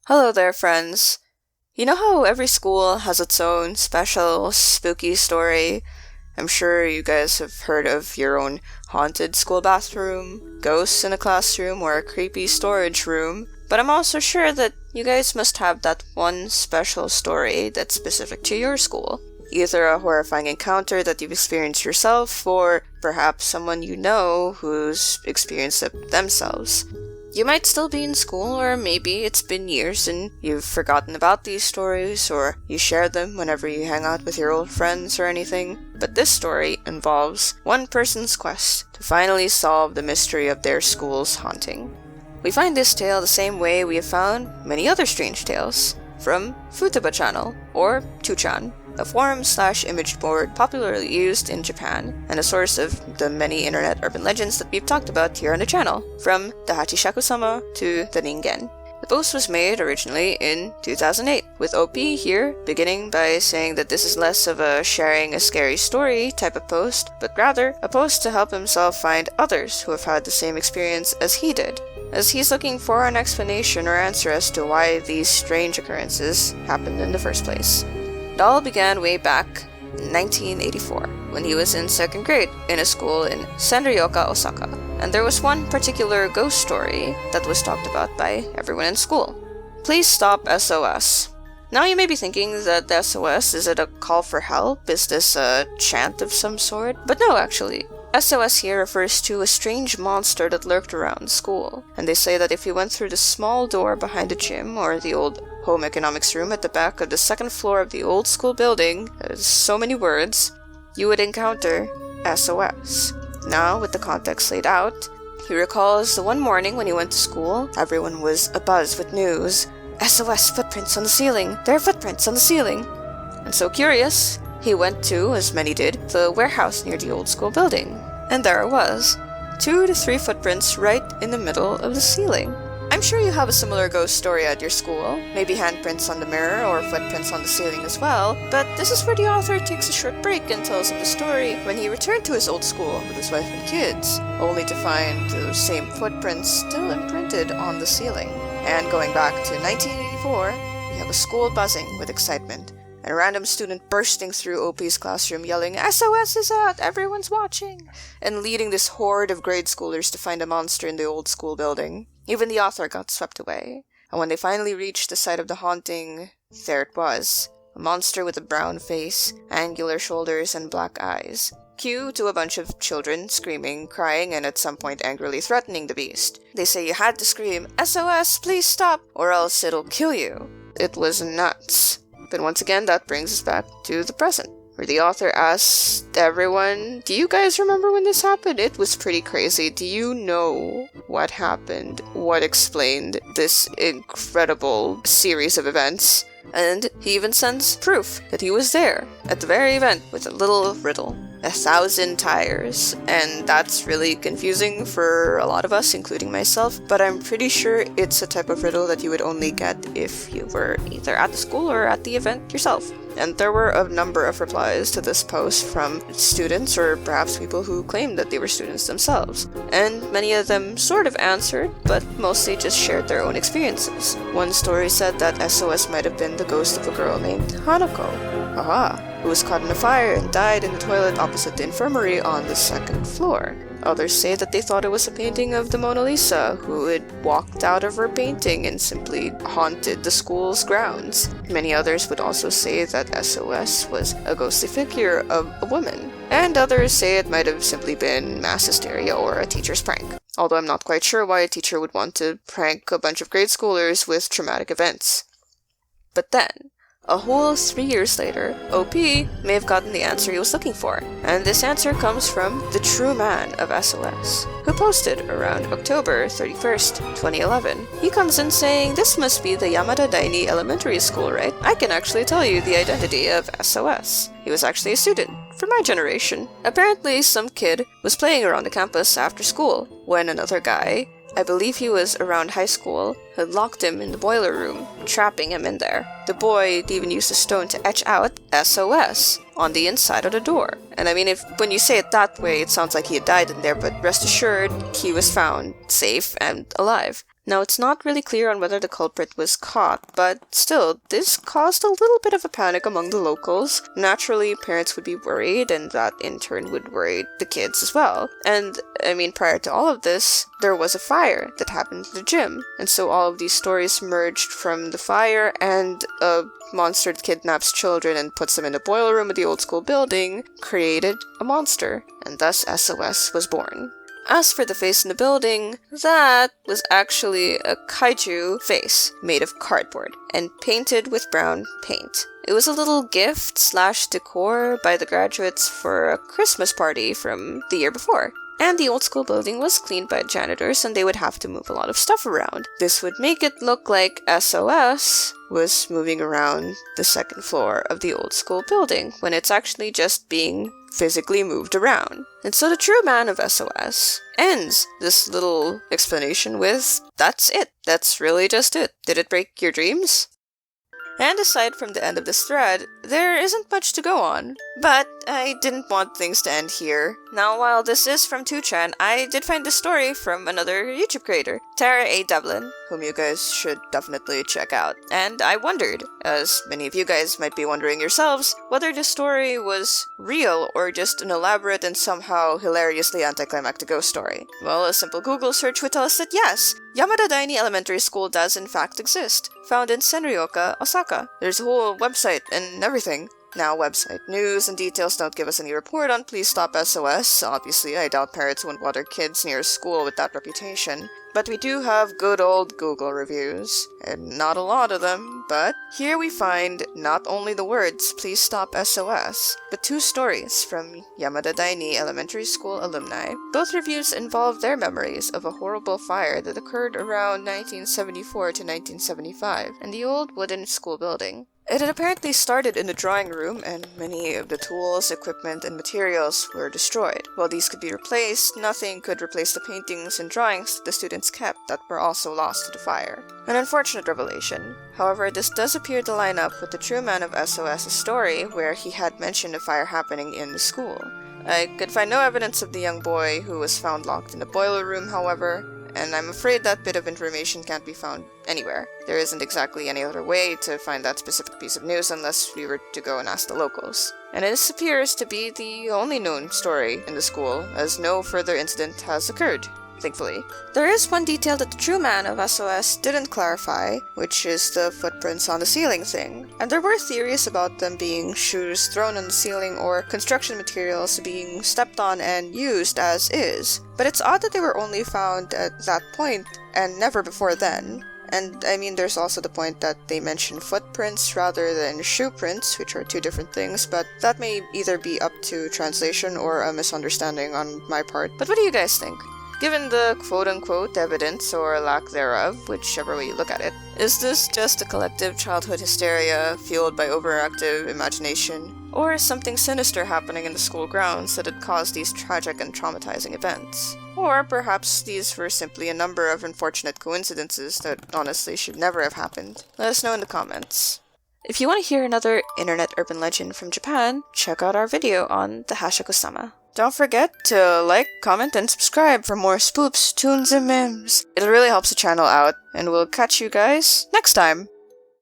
Hello there, friends. You know how every school has its own special, spooky story? I'm sure you guys have heard of your own haunted school bathroom, ghosts in a classroom, or a creepy storage room, but I'm also sure that you guys must have that one special story that's specific to your school. Either a horrifying encounter that you've experienced yourself, or perhaps someone you know who's experienced it themselves. You might still be in school, or maybe it's been years and you've forgotten about these stories, or you share them whenever you hang out with your old friends or anything. But this story involves one person's quest to finally solve the mystery of their school's haunting. We find this tale the same way we have found many other strange tales, from Futaba Channel, or 2chan, a forum/image board popularly used in Japan, and a source of the many internet urban legends that we've talked about here on the channel, from the Hachishaku-sama to the Ningen. The post was made originally in 2008, with OP here beginning by saying that this is less of a sharing a scary story type of post, but rather a post to help himself find others who have had the same experience as he did, as he's looking for an explanation or answer as to why these strange occurrences happened in the first place. It all began way back in 1984, when he was in 2nd grade in a school in Senryoka, Osaka, and there was one particular ghost story that was talked about by everyone in school. Please stop SOS. Now you may be thinking that the SOS, is it a call for help? Is this a chant of some sort? But no, actually. SOS here refers to a strange monster that lurked around school, and they say that if you went through the small door behind the gym or the old home economics room at the back of the 2nd floor of the old school building, so many words, you would encounter SOS. Now, with the context laid out, he recalls the one morning when he went to school, everyone was abuzz with news. SOS, footprints on the ceiling! There are footprints on the ceiling! And so curious, he went to, as many did, the warehouse near the old school building. And there it was. 2 to 3 footprints right in the middle of the ceiling. I'm sure you have a similar ghost story at your school, maybe handprints on the mirror or footprints on the ceiling as well, but this is where the author takes a short break and tells of the story when he returned to his old school with his wife and kids, only to find those same footprints still imprinted on the ceiling. And going back to 1984, we have a school buzzing with excitement, and a random student bursting through OP's classroom yelling, SOS is out! Everyone's watching! And leading this horde of grade schoolers to find a monster in the old school building. Even the author got swept away, and when they finally reached the site of the haunting, there it was. A monster with a brown face, angular shoulders, and black eyes. Cue to a bunch of children screaming, crying, and at some point angrily threatening the beast. They say you had to scream, SOS, please stop, or else it'll kill you. It was nuts. But once again, that brings us back to the present, where the author asked everyone, do you guys remember when this happened? It was pretty crazy. Do you know what happened? What explained this incredible series of events? And he even sends proof that he was there at the very event with a little riddle. 1,000 tires, and that's really confusing for a lot of us, including myself, but I'm pretty sure it's a type of riddle that you would only get if you were either at the school or at the event yourself. And there were a number of replies to this post from students, or perhaps people who claimed that they were students themselves. And many of them sort of answered, but mostly just shared their own experiences. One story said that SOS might have been the ghost of a girl named Hanako, who was caught in a fire and died in the toilet opposite the infirmary on the 2nd floor. Others say that they thought it was a painting of the Mona Lisa, who had walked out of her painting and simply haunted the school's grounds. Many others would also say that SOS was a ghostly figure of a woman, and others say it might have simply been mass hysteria or a teacher's prank. Although I'm not quite sure why a teacher would want to prank a bunch of grade schoolers with traumatic events. But then, a whole 3 years later, OP may have gotten the answer he was looking for, and this answer comes from the true man of SOS, who posted around October 31st, 2011. He comes in saying, this must be the Yamada Daini Elementary School, right? I can actually tell you the identity of SOS. He was actually a student, from my generation. Apparently, some kid was playing around the campus after school, when another guy, I believe he was around high school, had locked him in the boiler room, trapping him in there. The boy even used a stone to etch out SOS on the inside of the door. And I mean, when you say it that way, it sounds like he had died in there, but rest assured, he was found safe and alive. Now, it's not really clear on whether the culprit was caught, but still, this caused a little bit of a panic among the locals. Naturally, parents would be worried, and that in turn would worry the kids as well. And, prior to all of this, there was a fire that happened at the gym, and so all of these stories merged from the fire and a monster that kidnaps children and puts them in the boiler room of the old school building created a monster, and thus SOS was born. As for the face in the building, that was actually a kaiju face made of cardboard and painted with brown paint. It was a little gift/decor by the graduates for a Christmas party from the year before. And the old school building was cleaned by janitors, and they would have to move a lot of stuff around. This would make it look like SOS was moving around the second floor of the old school building, when it's actually just being physically moved around. And so the true man of SOS ends this little explanation with, "That's it. That's really just it. Did it break your dreams?" And aside from the end of this thread, there isn't much to go on. But I didn't want things to end here. Now, while this is from 2chan, I did find this story from another YouTube creator, Tara A. Devlin, whom you guys should definitely check out. And I wondered, as many of you guys might be wondering yourselves, whether this story was real or just an elaborate and somehow hilariously anticlimactic ghost story. Well, a simple Google search would tell us that yes, Yamada Daini Elementary School does in fact exist, found in Senryoka, Osaka. There's a whole website and everything. Now, website news and details don't give us any report on Please Stop SOS. Obviously, I doubt parents wouldn't want their kids near a school with that reputation. But we do have good old Google reviews, and not a lot of them, but here we find not only the words Please Stop SOS, but 2 stories from Yamada Daini Elementary School alumni. Both reviews involve their memories of a horrible fire that occurred around 1974 to 1975 in the old wooden school building. It had apparently started in the drawing room, and many of the tools, equipment, and materials were destroyed. While these could be replaced, nothing could replace the paintings and drawings that the students kept that were also lost to the fire. An unfortunate revelation. However, this does appear to line up with the true man of SOS's story, where he had mentioned a fire happening in the school. I could find no evidence of the young boy who was found locked in the boiler room, however, and I'm afraid that bit of information can't be found anywhere. There isn't exactly any other way to find that specific piece of news unless we were to go and ask the locals. And this appears to be the only known story in the school, as no further incident has occurred. Thankfully. There is one detail that the true man of SOS didn't clarify, which is the footprints on the ceiling thing. And there were theories about them being shoes thrown on the ceiling or construction materials being stepped on and used as is. But it's odd that they were only found at that point and never before then. And there's also the point that they mention footprints rather than shoe prints, which are 2 different things, but that may either be up to translation or a misunderstanding on my part. But what do you guys think? Given the quote-unquote evidence, or lack thereof, whichever way you look at it, is this just a collective childhood hysteria fueled by overactive imagination, or something sinister happening in the school grounds that had caused these tragic and traumatizing events? Or perhaps these were simply a number of unfortunate coincidences that honestly should never have happened? Let us know in the comments. If you want to hear another internet urban legend from Japan, check out our video on the Hashaku-sama. Don't forget to like, comment, and subscribe for more spoops, tunes, and memes. It really helps the channel out, and we'll catch you guys next time!